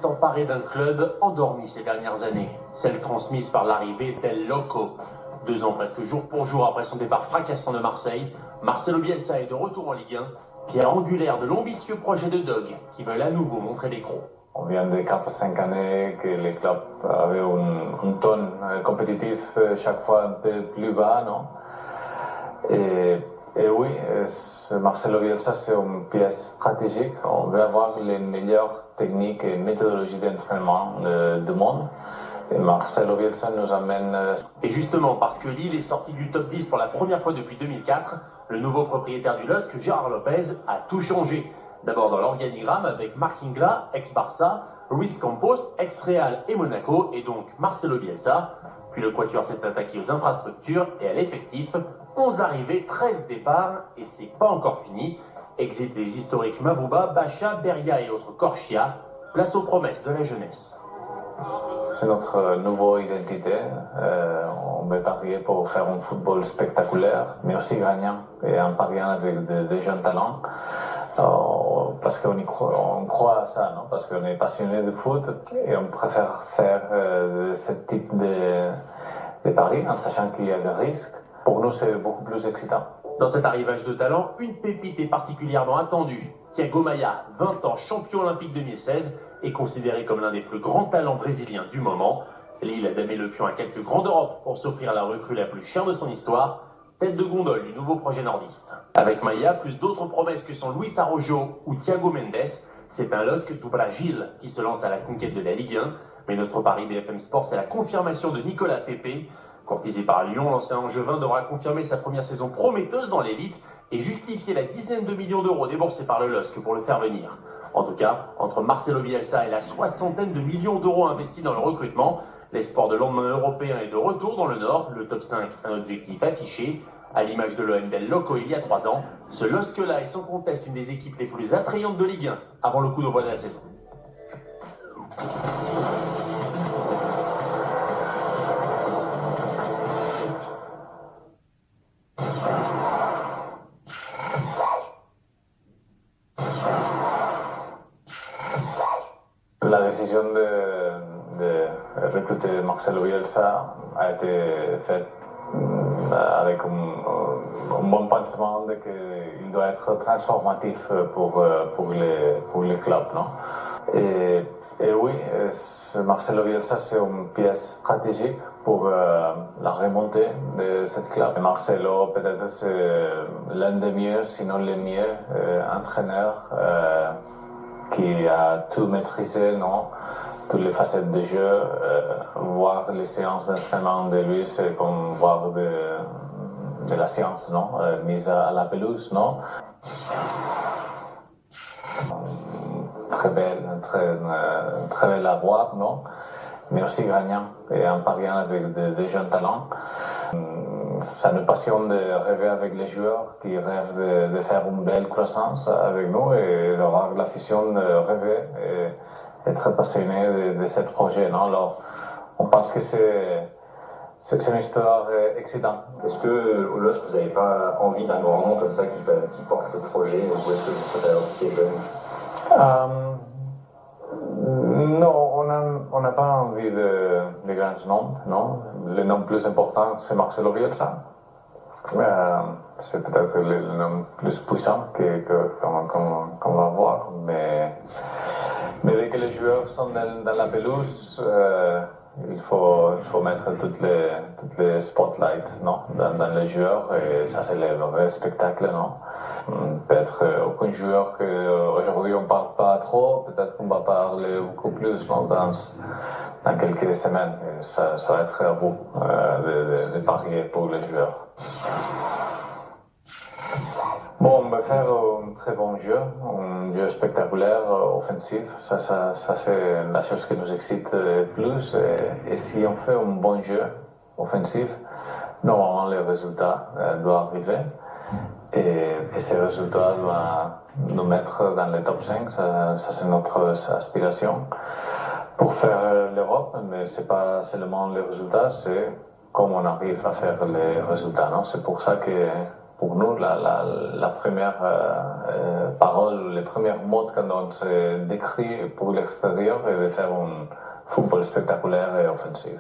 s'est emparée d'un club endormi ces dernières années, celle transmise par l'arrivée d'El Loco. 2 ans presque jour pour jour après son départ fracassant de Marseille, Marcelo Bielsa est de retour en Ligue 1, pierre angulaire de l'ambitieux projet de Dog, qui veulent à nouveau montrer les crocs. On vient de 4-5 années que les clubs avaient un ton compétitif chaque fois un peu plus bas, non? Et oui, Marcelo Bielsa, c'est une pièce stratégique. On veut avoir les meilleures techniques et méthodologies d'entraînement du monde. Et Marcelo Bielsa nous amène... Et justement, parce que Lille est sorti du top 10 pour la première fois depuis 2004, le nouveau propriétaire du LOSC, Gérard Lopez, a tout changé. D'abord dans l'organigramme avec Marc Ingla, ex-Barça, Luis Campos, ex-Real et Monaco, et donc Marcelo Bielsa. Puis le quatuor s'est attaqué aux infrastructures et à l'effectif. 11 arrivées, 13 départs, et c'est pas encore fini. Exit les historiques Mavouba, Bacha, Beria et autres Corchia. Place aux promesses de la jeunesse. C'est notre nouvelle identité. On veut parier pour faire un football spectaculaire, mais aussi gagnant, et en pariant avec des jeunes talents. Parce qu'on croit à ça, non? Parce qu'on est passionné de foot et on préfère faire ce type de paris en sachant qu'il y a des risques. Pour nous, c'est beaucoup plus excitant. Dans cet arrivage de talent, une pépite est particulièrement attendue. Thiago Maia, 20 ans, champion olympique 2016, est considéré comme l'un des plus grands talents brésiliens du moment. Lille a damé le pion à quelques grands d'Europe pour s'offrir la recrue la plus chère de son histoire, tête de gondole du nouveau projet nordiste. Avec Maia, plus d'autres promesses que sont Luis Araujo ou Thiago Mendes, c'est un LOSC du Brasil qui se lance à la conquête de la Ligue 1. Mais notre pari BFM Sport, c'est la confirmation de Nicolas Pepe. Courtisé par Lyon, l'ancien Angevin devra confirmer sa première saison prometteuse dans l'élite et justifier la dizaine de millions d'euros déboursés par le LOSC pour le faire venir. En tout cas, entre Marcelo Bielsa et la soixantaine de millions d'euros investis dans le recrutement, l'espoir de lendemain européen est de retour dans le Nord, le top 5, un objectif affiché. À l'image de l'OM d'El Loco il y a 3 ans, ce LOSC-là est sans conteste une des équipes les plus attrayantes de Ligue 1 avant le coup d'envoi de la saison. La décision de recruter Marcelo Bielsa a été faite avec un bon pensement qu'il doit être transformatif pour les clubs, non? Et oui, Marcelo Bielsa, c'est une pièce stratégique pour la remontée de cette club. Marcelo, peut-être, c'est l'un des mieux, sinon le mieux entraîneur qui a tout maîtrisé, non? Toutes les facettes de jeu, voir les séances d'entraînement de lui, c'est comme voir de la science, non? Mise à la pelouse, non? Très belle à voir, non? Mais aussi gagnant, et en pariant avec des jeunes talents. Ça nous passionne de rêver avec les joueurs qui rêvent de faire une belle croissance avec nous et d'avoir l'affection de rêver et être passionné de ce projet, non? Alors, on pense que c'est une histoire excitante. Est-ce que au LOSC, vous n'avez pas envie d'un grand nom comme ça qui porte le projet, ou est-ce que vous préférez recruter jeune? Non, on n'a pas envie de grands noms, non? Le nom plus important, c'est Marcelo Bielsa. C'est peut-être le nom plus puissant qu'on va voir, mais dès que les joueurs sont dans la pelouse, il faut mettre toutes les spotlights, non? Dans les joueurs, et ça c'est le vrai spectacle, non? Peut-être aucun joueur qu'aujourd'hui on ne parle pas trop, peut-être qu'on va parler beaucoup plus, non? Dans quelques semaines. Ça va être à vous de parier pour les joueurs. Bon, on va faire un très bon jeu, un jeu spectaculaire, offensif. Ça c'est la chose qui nous excite le plus. Et si on fait un bon jeu offensif, normalement les résultats doivent arriver. Et ces résultats doivent nous mettre dans le top 5. Ça c'est notre aspiration pour faire l'Europe, mais c'est pas seulement les résultats, c'est comment on arrive à faire les résultats, non? C'est pour ça que pour nous, la première parole, le premiers mots quand on se décrit pour l'extérieur et de faire un football spectaculaire et offensif.